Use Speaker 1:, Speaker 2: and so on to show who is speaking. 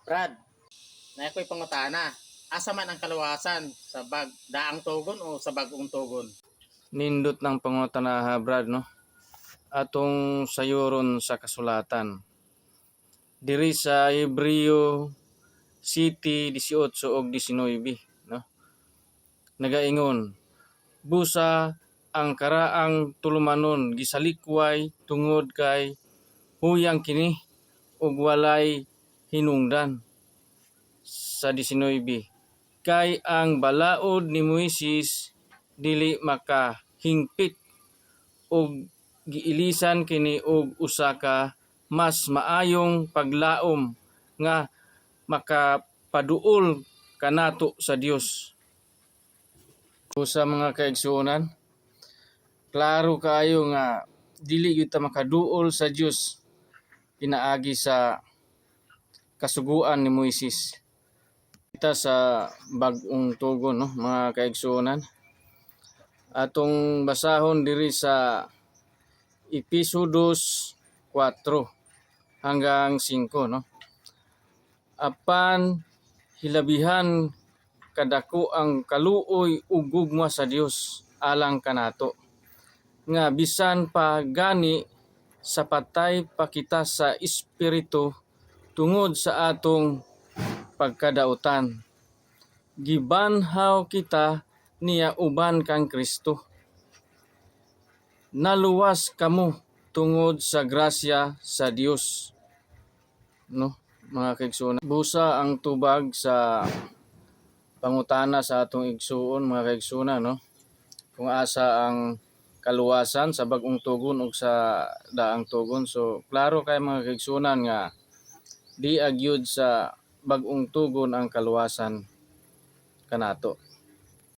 Speaker 1: Brad, na ako'y pangutana. Asa man ang kaluwasan sa daang tugon o sa bagong tugon?
Speaker 2: Nindot ng pangutanaha, Brad, no? Atong sayuron sa kasulatan. Diri sa Hebreo City 18 ug 19, no? Nagaingon, busa ang karaang tulumanon gisalikway tungod kay huyang kini ug walay hinungdan. Sa 19, kay ang balaod ni Moises dili makahingpit ug giilisan kini og usa ka mas maayong paglaom nga makapaduol kanato sa Dios. Sa mga kaigsuonan, klaro kaayo nga dili gyud ta makaduol sa Dios pinaagi sa kasuguan ni Moises. Kita sa bagong tugon, no, mga kaigsuonan. Atong basahon diri sa Episodos 4 hanggang 5, no. Apan hilabihan kadako ang kaluoy ug gugma sa Dios alang kanato, nga bisan pa gani sa patay pa kita sa espiritu tungod sa atong pagkadautan, gibanhaw kita niya uban kang Kristo. Naluwas kamo tungod sa grasya sa Dios, no, mga kaigsuonan. Busa ang tubag sa pangutana sa atong igsuon, mga kaigsuonan, no, kung asa ang kaluwasan sa bagong tugon ug sa daang tugon. So klaro kay mga kaigsuonan nga di agyud sa bagong tugon ang kaluwasan kanato.